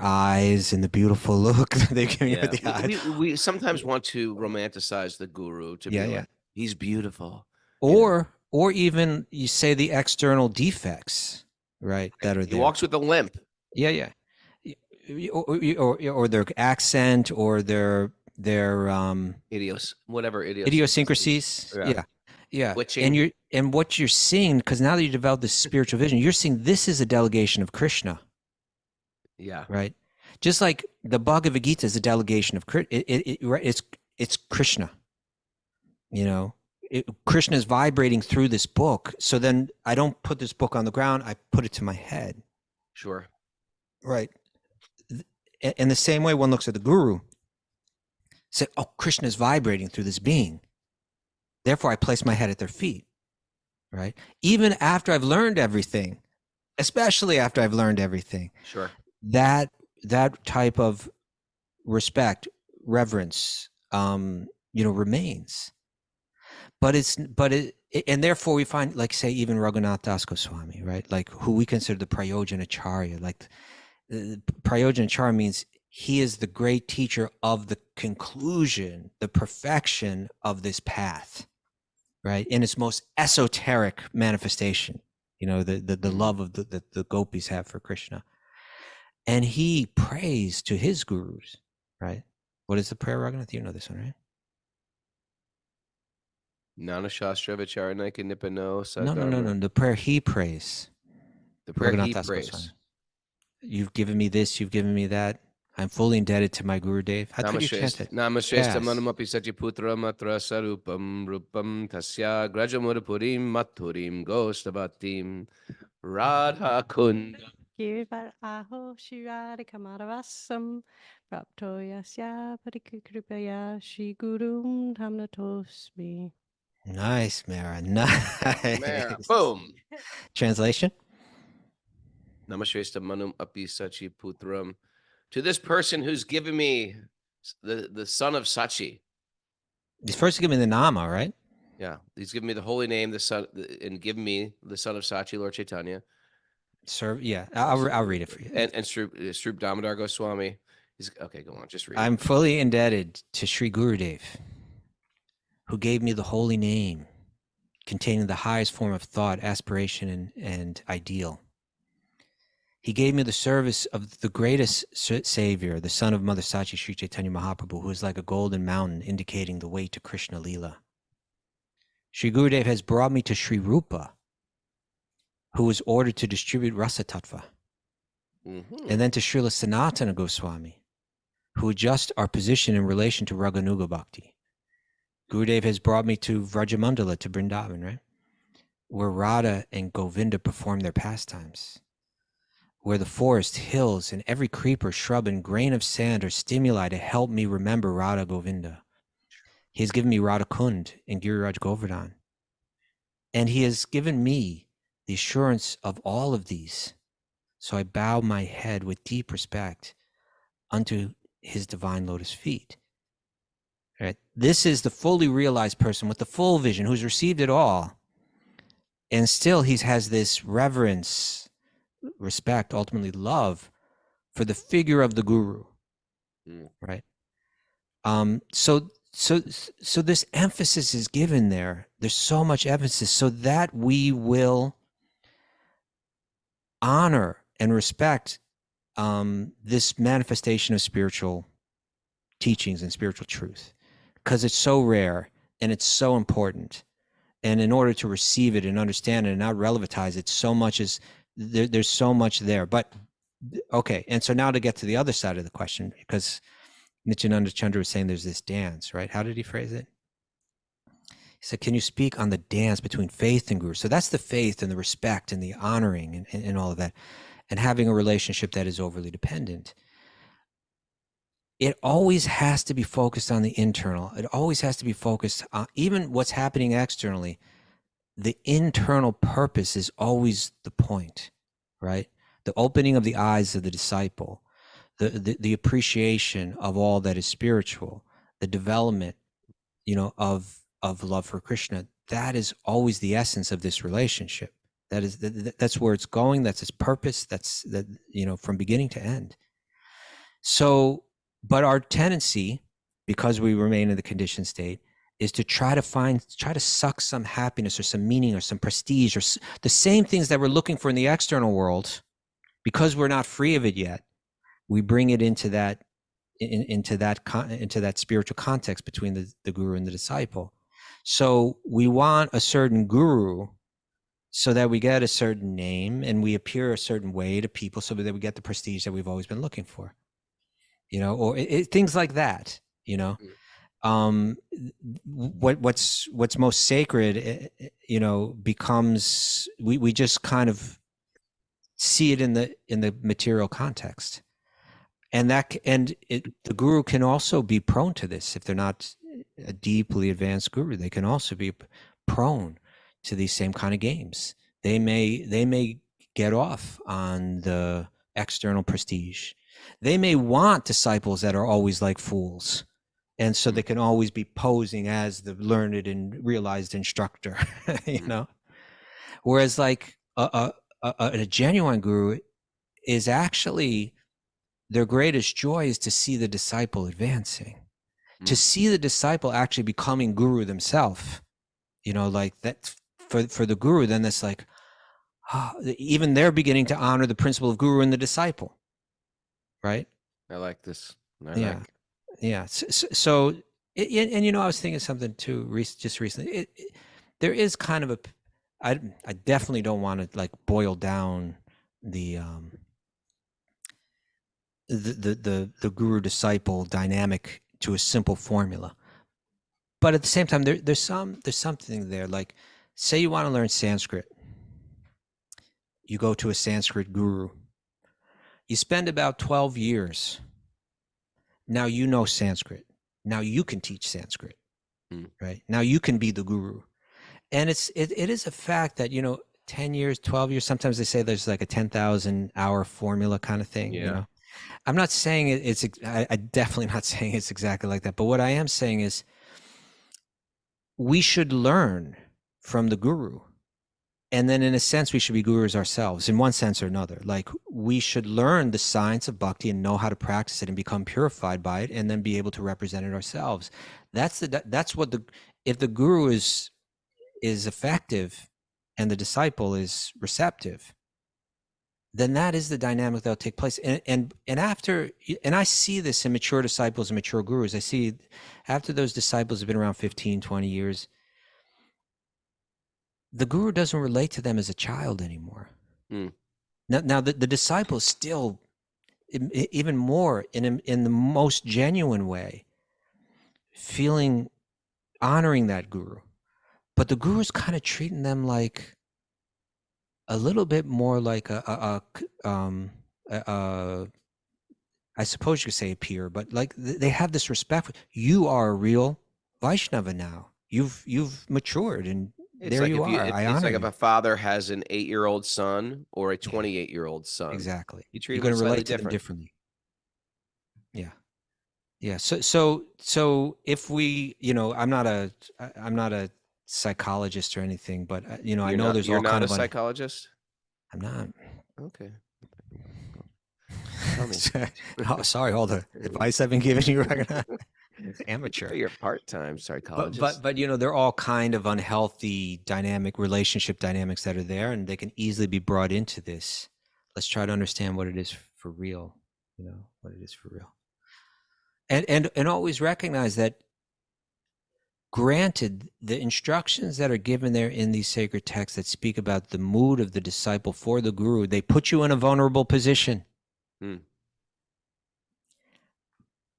eyes and the beautiful look they give you with the eyes. We sometimes want to romanticize the guru to be like, he's beautiful. Or even you say the external defects, right? That are there. He walks with a limp. Yeah. Or their accent or their idiosyncrasies. Yeah. Witching. And what you're seeing, because now that you develop this spiritual vision, you're seeing this is a delegation of Krishna. Yeah. Right. Just like the Bhagavad Gita is a delegation of it's Krishna. Krishna is vibrating through this book. So then I don't put this book on the ground. I put it to my head. Sure. Right. In the same way, one looks at the guru, say, oh, Krishna is vibrating through this being. Therefore, I place my head at their feet. Right. Even after I've learned everything, especially after I've learned everything. Sure. That type of respect, reverence, remains. And therefore we find, like, say, even Raghunath Das Goswami, right? Like, who we consider the Prayojanacharya. Like, Prayojanacharya means he is the great teacher of the conclusion, the perfection of this path, right? In its most esoteric manifestation, the love of the gopis have for Krishna. And he prays to his gurus, right? What is the prayer, Raghunath? You know this one, right? Nana Shastra Vicharanaika Nipano No. Sadharma. The prayer he prays. The prayer Raghunath he Das prays. Goswami. You've given me this, you've given me that. I'm fully indebted to my Guru Dev. How could you chant it? Namashrestam Yes. Manamapi Sachiputra Matra Sarupam Rupam Tasya Grajamurapurim Maturim Gostavatim Radha Kunda. Kirvar aho shirada kamaravasam prapto yasya parikripraya shri gurum tamnatosmi. Nice, Mara. Nice. Mara, boom. Translation? Namashrestam Manam Api Sachiputram. To this person who's given me the son of Sachi. He's first give me the Nama, right? Yeah, he's given me the holy name, the son, and given me the son of Sachi, Lord Chaitanya. Yeah, I'll read it for you. And Srup Damodar Goswami. Okay, go on, just read. I'm fully indebted to Sri Gurudev, who gave me the holy name, containing the highest form of thought, aspiration, and ideal. He gave me the service of the greatest savior, the son of Mother Sachi, Sri Chaitanya Mahaprabhu, who is like a golden mountain indicating the way to Krishna Leela. Sri Gurudev has brought me to Sri Rupa, who was ordered to distribute Rasa Tattva. And then to Srila Sanatana Goswami, who adjust our position in relation to Raganuga Bhakti. Gurudev has brought me to Vrajamandala, to Vrindavan, right? Where Radha and Govinda perform their pastimes. Where the forest, hills, and every creeper, shrub, and grain of sand are stimuli to help me remember Radha Govinda. He has given me Radha Kund and Giriraj Govardhan. And he has given me the assurance of all of these. So I bow my head with deep respect unto his divine lotus feet. Right? This is the fully realized person with the full vision who's received it all. And still he has this reverence, respect, ultimately love for the figure of the guru. Right? So this emphasis is given there. There's so much emphasis so that we will honor and respect this manifestation of spiritual teachings and spiritual truth, because it's so rare and it's so important. And in order to receive it and understand it and not relativize it, so much is there's so much there. But okay, and so now to get to the other side of the question, because Nityananda Chandra was saying there's this dance, right? How did he phrase it? He said, can you speak on the dance between faith and guru? So that's the faith and the respect and the honoring and all of that, and having a relationship that is overly dependent. It always has to be focused on the internal. It always has to be focused on even what's happening externally. The internal purpose is always the point, right? The opening of the eyes of the disciple, the appreciation of all that is spiritual, the development, of love for Krishna. That is always the essence of this relationship. That's where it's going. That's its purpose. That's from beginning to end. So, but our tendency, because we remain in the conditioned state, is to try to suck some happiness or some meaning or some prestige or the same things that we're looking for in the external world. Because we're not free of it yet, we bring it into that spiritual context between the guru and the disciple. So we want a certain guru so that we get a certain name and we appear a certain way to people so that we get the prestige that we've always been looking for, or things like that, what's most sacred, becomes, we just kind of see it in the material context. And the guru can also be prone to this. If they're not a deeply advanced guru, they can also be prone to these same kind of games. They may get off on the external prestige. They may want disciples that are always like fools And so they can always be posing as the learned and realized instructor, you know? Whereas like a genuine guru is actually, their greatest joy is to see the disciple advancing, to see the disciple actually becoming guru themselves. You know, like that for the guru, then that's like, even they're beginning to honor the principle of guru in the disciple, right? I like this. Yeah. Yeah. So and you know, I was thinking something too, just recently. There is kind of I definitely don't want to like boil down the guru disciple dynamic to a simple formula, but at the same time, there's something there. Like, say you want to learn Sanskrit, you go to a Sanskrit guru. You spend about 12 years. Now you know Sanskrit. Now you can teach Sanskrit, right? Now you can be the guru. And it is a fact that, you know, 10 years, 12 years, sometimes they say there's like a 10,000 hour formula kind of thing, you know? I'm not saying I definitely not saying it's exactly like that. But what I am saying is we should learn from the guru. And then in a sense, we should be gurus ourselves in one sense or another. Like, we should learn the science of bhakti and know how to practice it and become purified by it, and then be able to represent it ourselves. That's what if the guru is effective and the disciple is receptive, then that is the dynamic that'll take place. And I see this in mature disciples and mature gurus. I see after those disciples have been around 15, 20 years, the guru doesn't relate to them as a child anymore. Now the disciple is still, even more in the most genuine way, honoring that guru, but the guru is kind of treating them like a little bit more like I suppose you could say a peer, but like they have this respect. You are a real Vaishnava now. You've matured, and It's there like you are. it's like if a father has an 8-year-old son or a 28-year-old son. Exactly. You treat You're them going to slightly relate to them different. differently. Yeah. Yeah. So if we, you know, I'm not a psychologist or anything, but you know, I know there's all kind of. You're not a psychologist? I'm not. Okay. Tell me. Oh, sorry, all the advice I've been giving you right now. Amateur. You're a part-time psychologist. But you know, they're all kind of unhealthy relationship dynamics that are there, and they can easily be brought into this. Let's try to understand what it is for real. You know, what it is for real. And always recognize that, granted, the instructions that are given there in these sacred texts that speak about the mood of the disciple for the guru, they put you in a vulnerable position.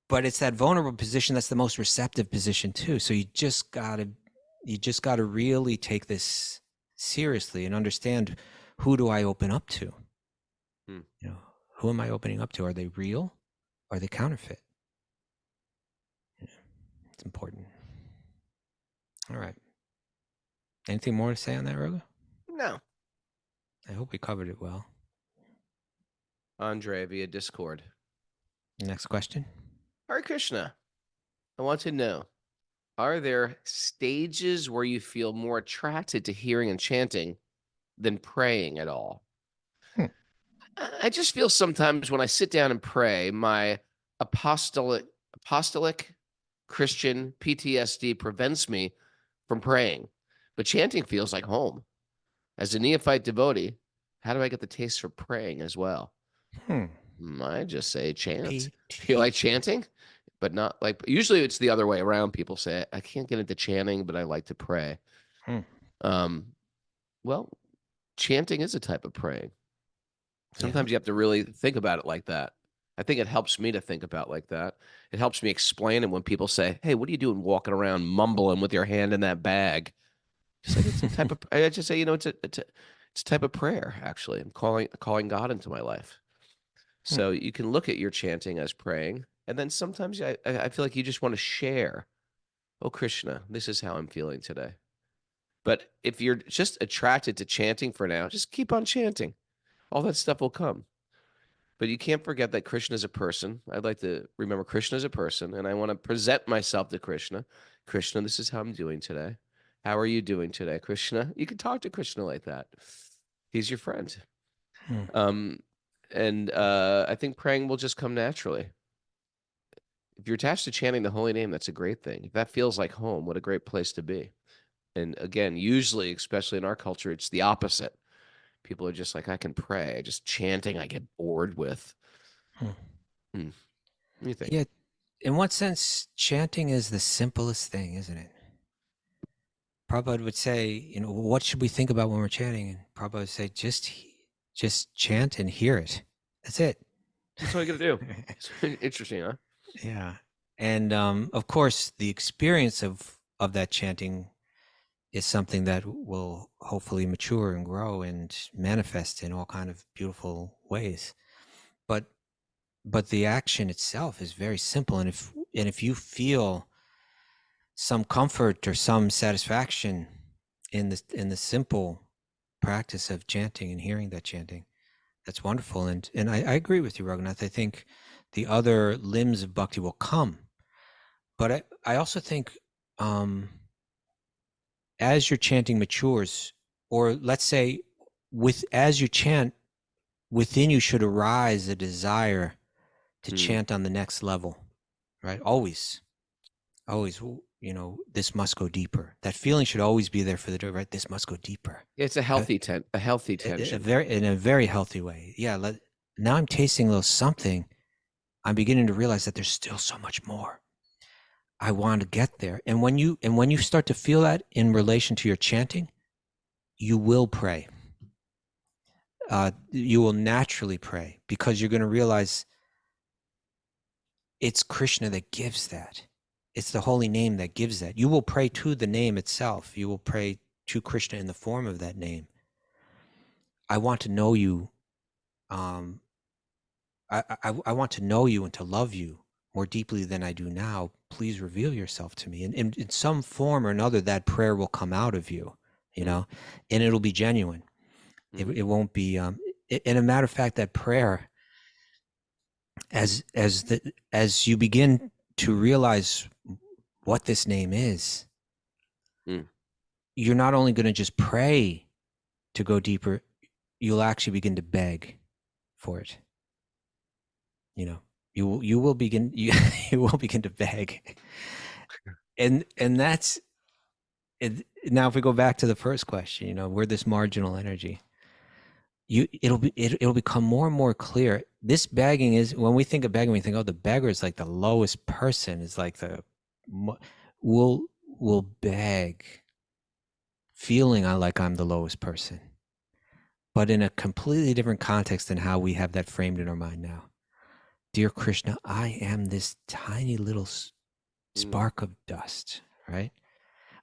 But it's that vulnerable position that's the most receptive position too. So you just gotta really take this seriously and understand, who do I open up to? You know, who am I opening up to? Are they real? Are they counterfeit? It's important. All right. Anything more to say on that, Roga? No. I hope we covered it well. Andre via Discord. Next question. Hare Krishna. I want to know, are there stages where you feel more attracted to hearing and chanting than praying at all? I just feel sometimes when I sit down and pray, my apostolic Christian PTSD prevents me from praying, but chanting feels like home. As a neophyte devotee, how do I get the taste for praying as well? I just say chant. Feel like chanting, but not like, usually it's the other way around. People say, I can't get into chanting, but I like to pray. Well, chanting is a type of praying. Sometimes you have to really think about it like that. I think it helps me to think about like that. It helps me explain it when people say, hey, what are you doing walking around mumbling with your hand in that bag? Just like, it's a type of, I just say, you know, it's a type of prayer, actually. I'm calling God into my life. So you can look at your chanting as praying. And then sometimes I feel like you just want to share. Oh, Krishna, this is how I'm feeling today. But if you're just attracted to chanting for now, just keep on chanting. All that stuff will come. But you can't forget that Krishna is a person. I'd like to remember Krishna as a person, and I want to present myself to Krishna. Krishna, this is how I'm doing today. How are you doing today, Krishna? You can talk to Krishna like that. He's your friend. Hmm. And I think praying will just come naturally. If you're attached to chanting the holy name, that's a great thing. If that feels like home, what a great place to be. And again, usually, especially in our culture, it's the opposite. People are just like, I can pray. Just chanting, I get bored with. Hmm. What do you think? Yeah. In what sense, chanting is the simplest thing, isn't it? Prabhupada would say, what should we think about when we're chanting? And Prabhupada would say, just chant and hear it. That's it. That's all you got to do. It's interesting, huh? Yeah. And of course, the experience of that chanting is something that will hopefully mature and grow and manifest in all kind of beautiful ways. But the action itself is very simple. And if you feel some comfort or some satisfaction in the simple practice of chanting and hearing that chanting, that's wonderful. And I agree with you, Raghunath. I think the other limbs of bhakti will come. But I also think as your chanting matures, or let's say as you chant, within you should arise a desire to chant on the next level, right? Always, this must go deeper. That feeling should always be there for the right. This must go deeper. It's a healthy tension. In a very healthy way. Yeah. Now I'm tasting a little something. I'm beginning to realize that there's still so much more. I want to get there. And when you start to feel that in relation to your chanting, you will pray. You will naturally pray because you're going to realize it's Krishna that gives that. It's the holy name that gives that. You will pray to the name itself. You will pray to Krishna in the form of that name. I want to know you. I want to know you and to love you more deeply than I do now. Please reveal yourself to me. And in some form or another, that prayer will come out of you, and it'll be genuine. It won't be, and a matter of fact, that prayer, as you begin to realize what this name is, you're not only going to just pray to go deeper, you'll actually begin to beg for it. You will begin to beg, and that's it. Now, if we go back to the first question, we're this marginal energy. It'll become more and more clear. This begging is, when we think of begging, we think, oh, the beggar is like the lowest person. Is like will beg, feeling like I'm the lowest person, but in a completely different context than how we have that framed in our mind now. Dear Krishna, I am this tiny little spark of dust, right?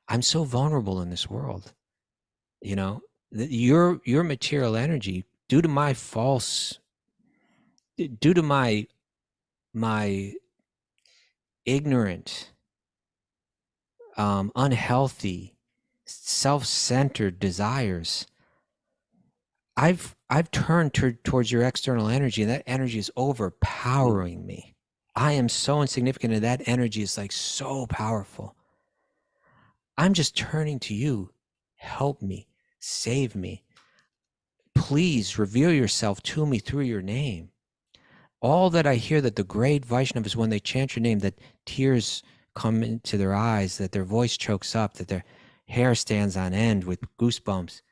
I'm so vulnerable in this world. Your material energy, due to my ignorant, unhealthy, self-centered desires, I've turned towards your external energy, and that energy is overpowering me. I am so insignificant, and that energy is like so powerful. I'm just turning to you. Help me, save me. Please reveal yourself to me through your name. All that I hear that the great Vaishnavas, when they chant your name, that tears come into their eyes, that their voice chokes up, that their hair stands on end with goosebumps.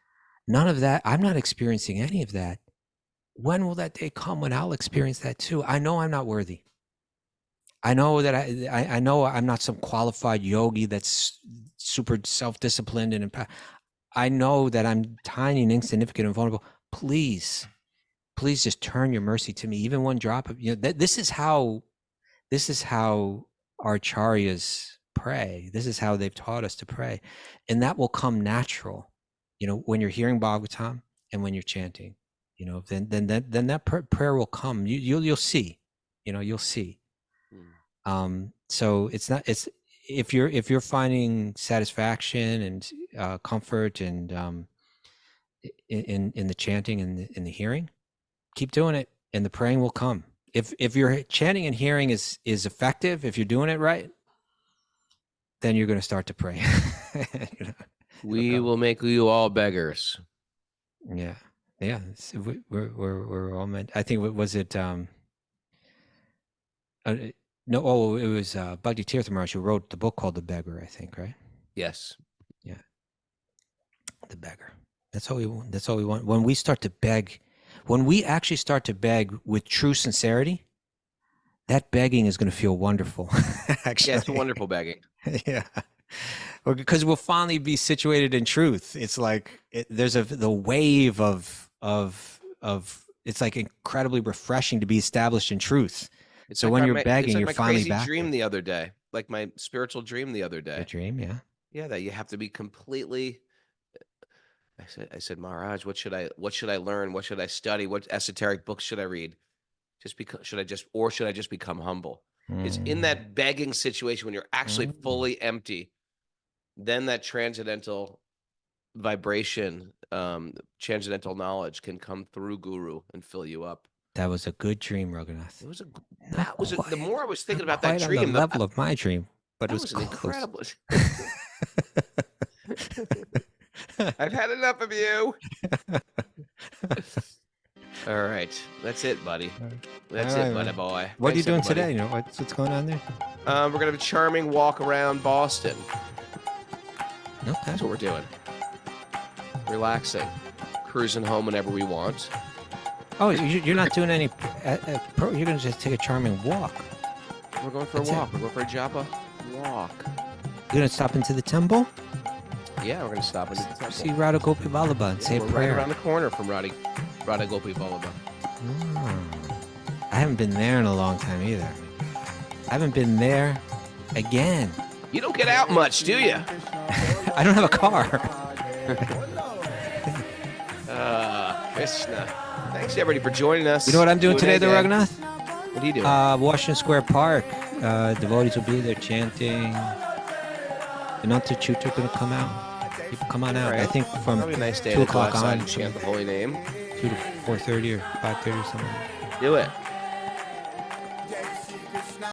None of that. I'm not experiencing any of that. When will that day come when I'll experience that too? I know I'm not worthy. I know that I know I'm not some qualified yogi that's super self-disciplined and I know that I'm tiny and insignificant and vulnerable. Please just turn your mercy to me, even one drop of, this is how our acharyas pray. This is how they've taught us to pray. And that will come natural, when you're hearing Bhagavatam and when you're chanting, then that prayer will come. You'll see, you'll see. So it's if you're finding satisfaction and comfort and in the chanting and in the hearing, keep doing it. and the praying will come. If your chanting and hearing is effective, if you're doing it right, then you're going to start to pray. You know? We will make you all beggars. Yeah, yeah. We're all meant. I think was it. No, oh, it was Bhakti Tirtha Maharaj who wrote the book called The Beggar. I think, right? Yes. Yeah, the beggar. That's all we want. That's all we want. When we start to beg, when we actually start to beg with true sincerity, that begging is going to feel wonderful. Actually, Yeah, it's wonderful begging. Yeah. Well, because we'll finally be situated in truth. It's like there's the wave of it's like incredibly refreshing to be established in truth. It's So like when my- you're it's begging, like you're my finally crazy back. dream the other day, like my spiritual dream the other day. A dream, yeah. Yeah, that you have to be completely. I said, Maharaj, what should I learn? What should I study? What esoteric books should I read? Should I just become humble? It's in that begging situation when you're actually fully empty. Then that transcendental vibration, transcendental knowledge can come through Guru and fill you up. That was a good dream, Raghunath. It was the more I was thinking about Quite that on dream, the level of my dream, but that it was was an close. incredible. I've had enough of you. All right, that's it, buddy. That's All it, right, buddy man. boy. What are you Thanks, doing everybody. today? You know what's going on there? We're gonna have a charming walk around Boston. Okay. That's what we're doing. Relaxing, cruising home whenever we want. Oh, you're not doing any. You're gonna just take a charming walk. We're going for That's a it. walk. We're going for a japa walk. You're gonna stop into the temple, Yeah, we're gonna stop into the temple. see Radha Gopi Vallabha, and say a We're right prayer. around the corner from Radha Gopi Vallabha. Oh. I haven't been there in a long time either. I haven't been there again. You don't get out much, do you? I don't have a car. Krishna. Thanks everybody for joining us. You know what I'm doing today, though, Q&A day. Raghunath? What are you doing? Washington Square Park. Devotees will be there chanting. Ananta Chutra going to come out. People come on out. I Right. think from Probably a nice day 2 to go o'clock outside on, and chant the holy name. 2 to 4:30 or 5:30 or something. Do it.